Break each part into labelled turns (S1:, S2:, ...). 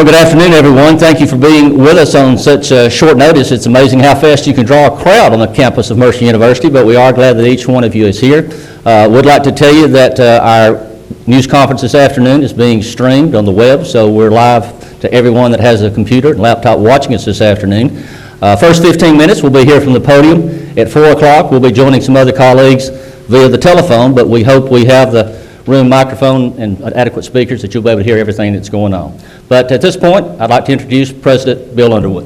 S1: Well, good afternoon, everyone. Thank you for being with us on such short notice. It's amazing how fast you can draw a crowd on the campus of Mercer University, but we are glad that each one of you is here. Would like to tell you that our news conference this afternoon is being streamed on the web, so we're live to everyone that has a computer and laptop watching us this afternoon. First 15 minutes, we'll be here from the podium. At 4 o'clock, we'll be joining some other colleagues via the telephone, but we hope we have the room microphone and adequate speakers that you'll be able to hear everything that's going on. But at this point, I'd like to introduce President Bill Underwood.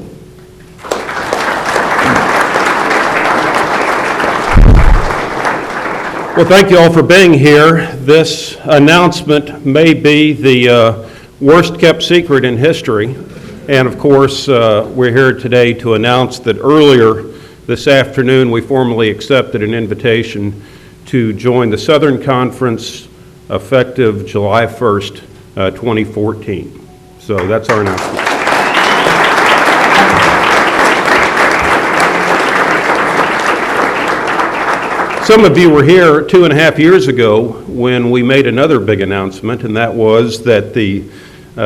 S2: Well, thank you all for being here. This announcement may be the worst kept secret in history. And of course, we're here today to announce that earlier this afternoon we formally accepted an invitation to join the Southern Conference effective July 1st, 2014. So that's our announcement. Some of you were here 2.5 years ago when we made another big announcement, and that was that the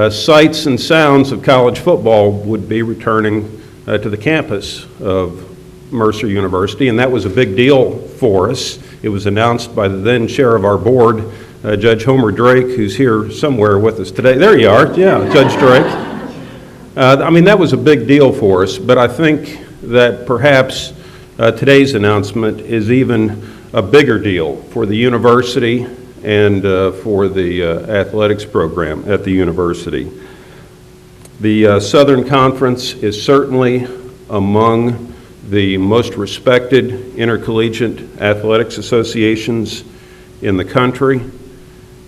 S2: sights and sounds of college football would be returning to the campus of Mercer University, and that was a big deal for us. It was announced by the then chair of our board, Judge Homer Drake, who's here somewhere with us today. There you are, yeah, Judge Drake. I mean, that was a big deal for us, but I think that perhaps today's announcement is even a bigger deal for the university and for the athletics program at the university. The Southern Conference is certainly among the most respected intercollegiate athletics associations in the country.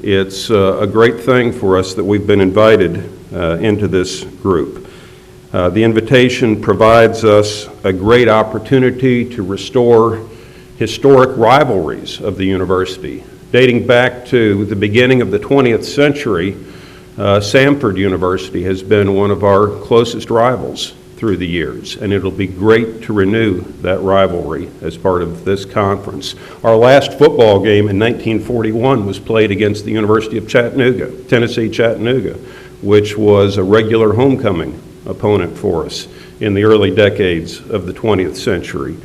S2: It's a great thing for us that we've been invited into this group. The invitation provides us a great opportunity to restore historic rivalries of the university. Dating back to the beginning of the 20th century, Samford University has been one of our closest rivals through the years, and it'll be great to renew that rivalry as part of this conference. Our last football game in 1941 was played against the University of Chattanooga, Tennessee Chattanooga, which was a regular homecoming opponent for us in the early decades of the 20th century.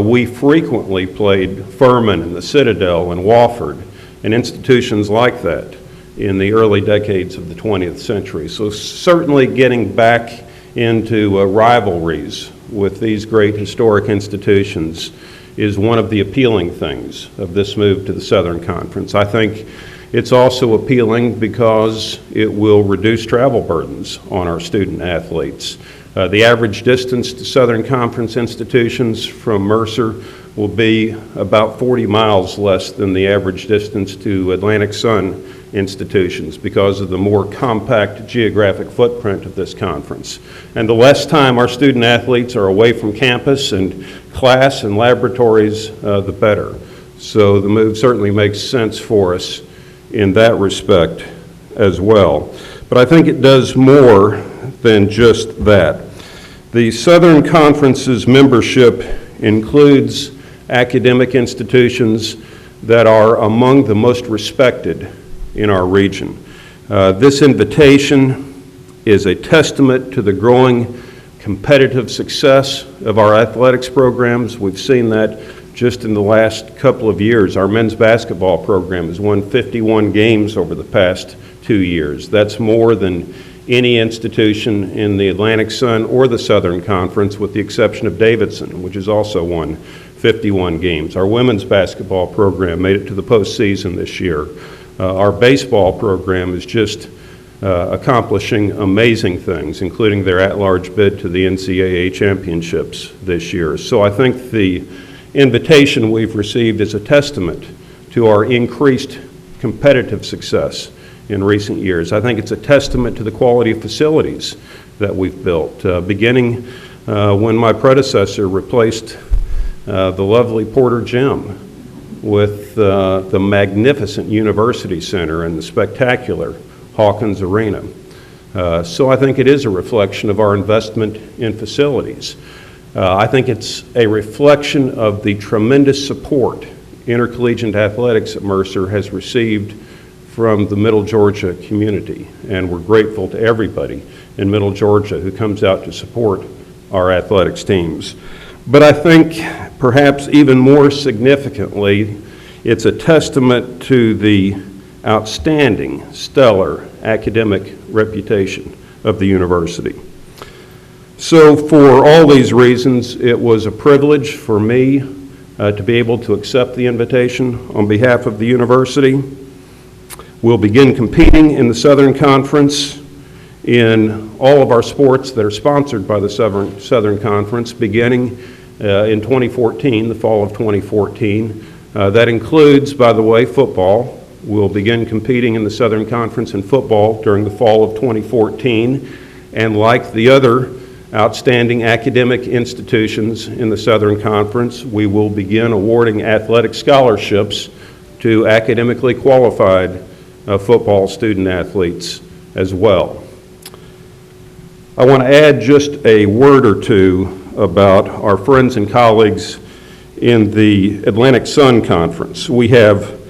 S2: We frequently played Furman and the Citadel and Wofford and institutions like that in the early decades of the 20th century. So certainly getting back into rivalries with these great historic institutions is one of the appealing things of this move to the Southern Conference. I think it's also appealing because it will reduce travel burdens on our student athletes. The average distance to Southern Conference institutions from Mercer will be about 40 miles less than the average distance to Atlantic Sun institutions because of the more compact geographic footprint of this conference. And the less time our student athletes are away from campus and class and laboratories, the better. So the move certainly makes sense for us in that respect as well. But I think it does more than just that. The Southern Conference's membership includes academic institutions that are among the most respected in our region. This invitation is a testament to the growing competitive success of our athletics programs. We've seen that just in the last couple of years. Our men's basketball program has won 51 games over the past 2 years. That's more than any institution in the Atlantic Sun or the Southern Conference, with the exception of Davidson, which has also won 51 games. Our women's basketball program made it to the postseason this year. Our baseball program is just accomplishing amazing things, including their at-large bid to the NCAA championships this year. So I think the invitation we've received is a testament to our increased competitive success in recent years. I think it's a testament to the quality of facilities that we've built, beginning when my predecessor replaced the lovely Porter Gym with the magnificent University Center and the spectacular Hawkins Arena. So I think it is a reflection of our investment in facilities. I think it's a reflection of the tremendous support intercollegiate athletics at Mercer has received from the Middle Georgia community, and we're grateful to everybody in Middle Georgia who comes out to support our athletics teams. But I think perhaps even more significantly, it's a testament to the outstanding, stellar academic reputation of the university. So for all these reasons, it was a privilege for me to be able to accept the invitation on behalf of the university. We'll begin competing in the Southern Conference in all of our sports that are sponsored by the Southern Conference beginning in 2014, the fall of 2014. That includes, by the way, football. We'll begin competing in the Southern Conference in football during the fall of 2014. And like the other outstanding academic institutions in the Southern Conference, we will begin awarding athletic scholarships to academically qualified football student athletes as well. I want to add just a word or two about our friends and colleagues in the Atlantic Sun Conference. We have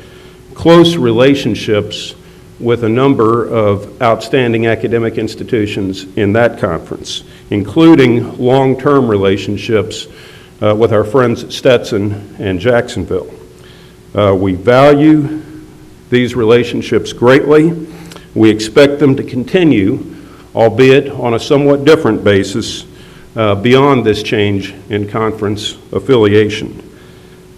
S2: close relationships with a number of outstanding academic institutions in that conference, including long-term relationships with our friends at Stetson and Jacksonville. We value these relationships greatly. We expect them to continue, albeit on a somewhat different basis, beyond this change in conference affiliation.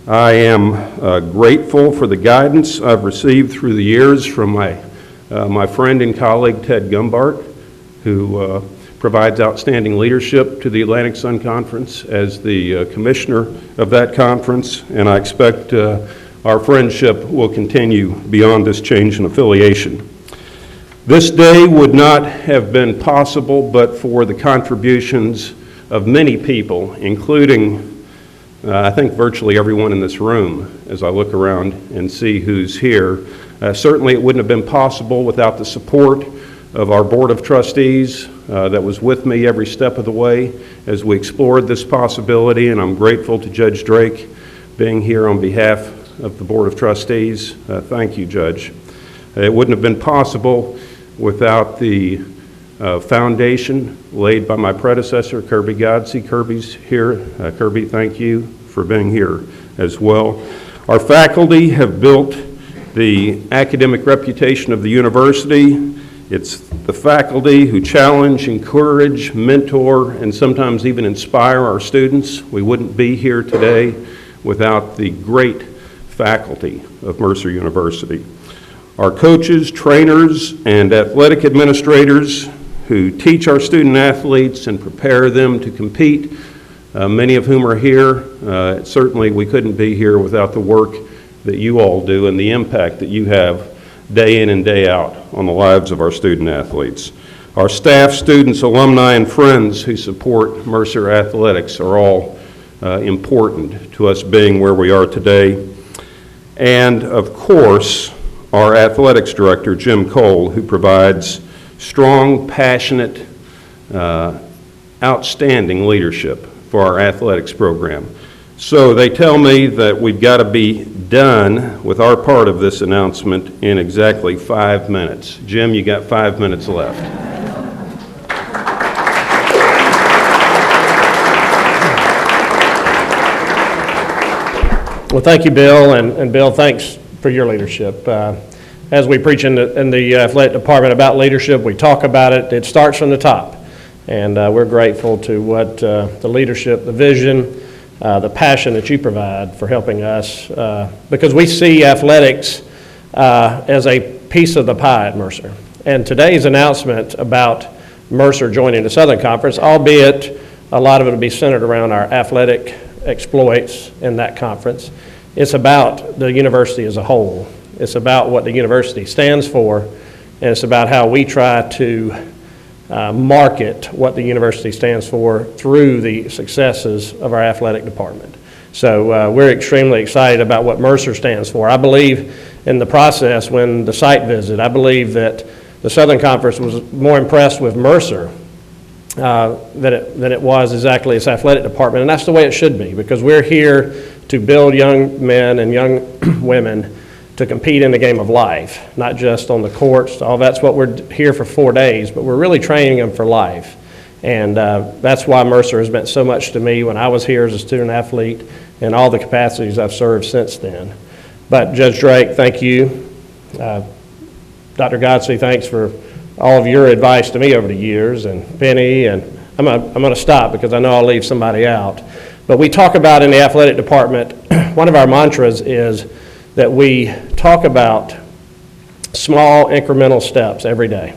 S2: I am grateful for the guidance I've received through the years from my friend and colleague Ted Gumbart, who provides outstanding leadership to the Atlantic Sun Conference as the commissioner of that conference, and I expect our friendship will continue beyond this change in affiliation. This day would not have been possible but for the contributions of many people, including I think virtually everyone in this room as I look around and see who's here. Certainly it wouldn't have been possible without the support of our Board of Trustees that was with me every step of the way as we explored this possibility, and I'm grateful to Judge Drake being here on behalf of the Board of Trustees. Thank you, Judge. It wouldn't have been possible without the foundation laid by my predecessor, Kirby Godsey. Kirby's here. Kirby, thank you for being here as well. Our faculty have built the academic reputation of the university. It's the faculty who challenge, encourage, mentor, and sometimes even inspire our students. We wouldn't be here today without the great faculty of Mercer University. Our coaches, trainers, and athletic administrators who teach our student athletes and prepare them to compete, many of whom are here. Certainly we couldn't be here without the work that you all do and the impact that you have day in and day out on the lives of our student athletes. Our staff, students, alumni, and friends who support Mercer Athletics are all important to us being where we are today. And of course, our athletics director, Jim Cole, who provides strong, passionate, outstanding leadership for our athletics program. So they tell me that we've got to be done with our part of this announcement in exactly 5 minutes. Jim, you got 5 minutes left.
S3: Well, thank you, Bill, and Bill, thanks for your leadership. As we preach in the athletic department about leadership, we talk about it. It starts from the top, and we're grateful to what the leadership, the vision, the passion that you provide for helping us, because we see athletics as a piece of the pie at Mercer. And today's announcement about Mercer joining the Southern Conference, albeit a lot of it will be centered around our athletic exploits in that conference, it's about the university as a whole. It's about what the university stands for, and it's about how we try to market what the university stands for through the successes of our athletic department. So we're extremely excited about what Mercer stands for. I believe in the process when the site visit, I believe that the Southern Conference was more impressed with Mercer than it was exactly its athletic department, and that's the way it should be, because we're here to build young men and young women to compete in the game of life, not just on the courts. All that's what we're here for 4 days, but we're really training them for life. And that's why Mercer has meant so much to me when I was here as a student athlete and all the capacities I've served since then. But Judge Drake, thank you. Dr. Godsey, thanks for all of your advice to me over the years, and Penny, and I'm going to stop because I know I'll leave somebody out. But we talk about in the athletic department, one of our mantras is that we talk about small incremental steps every day.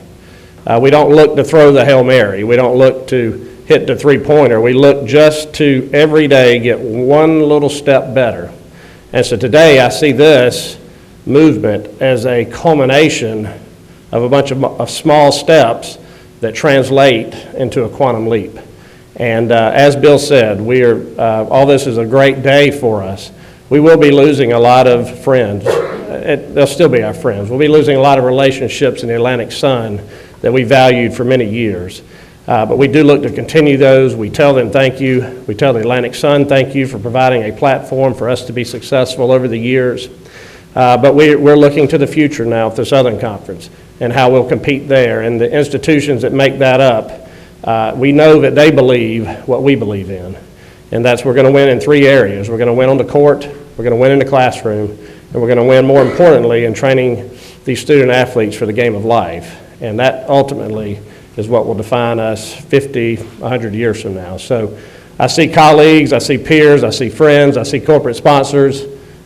S3: We don't look to throw the Hail Mary. We don't look to hit the three-pointer. We look just to every day get one little step better. And so today I see this movement as a culmination of a bunch of small steps that translate into a quantum leap. And as Bill said, all this is a great day for us. We will be losing a lot of friends. They'll still be our friends. We'll be losing a lot of relationships in the Atlantic Sun that we valued for many years. But we do look to continue those. We tell them thank you. We tell the Atlantic Sun thank you for providing a platform for us to be successful over the years. But we're looking to the future now at the Southern Conference and how we'll compete there. And the institutions that make that up, we know that they believe what we believe in. And that's we're going to win in 3 areas. We're going to win on the court, we're going to win in the classroom, and we're going to win, more importantly, in training these student athletes for the game of life. And that ultimately is what will define us 50, 100 years from now. So I see colleagues, I see peers, I see friends, I see corporate sponsors,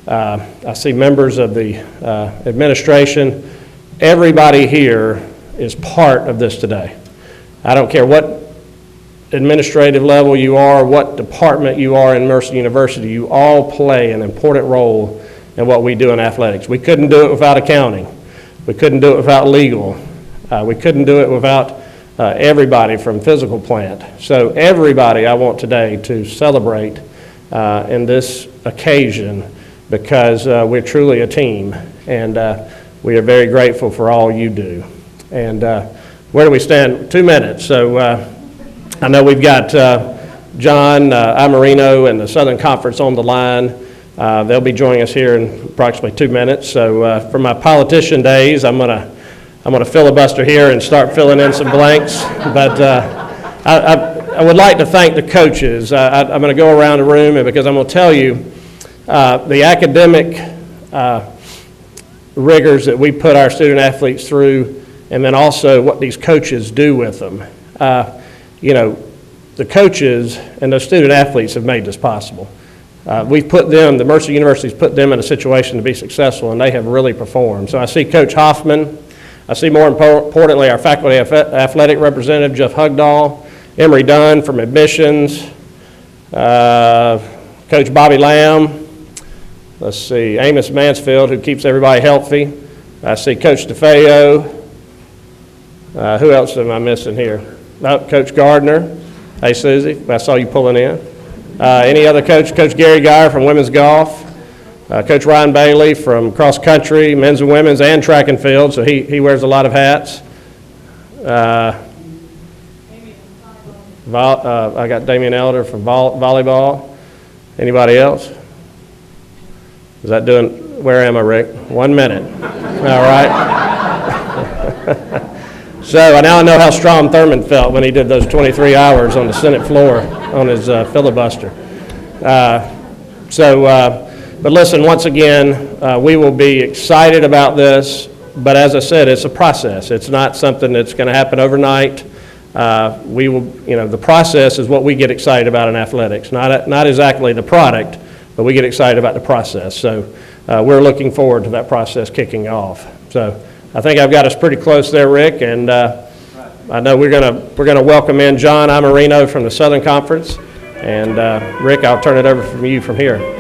S3: I see members of the administration. Everybody here is part of this today. I don't care what administrative level you are, what department you are in Mercer University, you all play an important role in what we do in athletics. We couldn't do it without accounting. We couldn't do it without legal. We couldn't do it without everybody from physical plant. So everybody I want today to celebrate in this occasion because we're truly a team, and we are very grateful for all you do. And where do we stand? 2 minutes. So I know we've got John Imarino and the Southern Conference on the line. They'll be joining us here in approximately 2 minutes. So for my politician days, I'm gonna filibuster here and start filling in some blanks. But I would like to thank the coaches. I'm going to go around the room, and because I'm going to tell you the academic rigors that we put our student athletes through, and then also what these coaches do with them. You know, the coaches and those student athletes have made this possible. We've put them, the Mercer University's put them in a situation to be successful, and they have really performed. So I see Coach Hoffman. I see, more importantly, our faculty athletic representative, Jeff Hugdahl, Emery Dunn from admissions, Coach Bobby Lamb. Let's see, Amos Mansfield, who keeps everybody healthy. I see Coach DeFeo. Who else am I missing here? Oh, Coach Gardner. Hey, Susie, I saw you pulling in. Any other coach? Coach Gary Geyer from women's golf. Coach Ryan Bailey from cross country, men's and women's, and track and field, so he wears a lot of hats. I got Damian Elder from volleyball. Anybody else? Is that doing, where am I, Rick? 1 minute. All right. So now I know how Strom Thurmond felt when he did those 23 hours on the Senate floor on his filibuster. But listen, once again, we will be excited about this, but as I said, it's a process. It's not something that's going to happen overnight. We will, the process is what we get excited about in athletics, not exactly the product, but we get excited about the process. So we're looking forward to that process kicking off. So I think I've got us pretty close there, Rick, and I know we're gonna welcome in John Imarino from the Southern Conference, and Rick, I'll turn it over from you from here.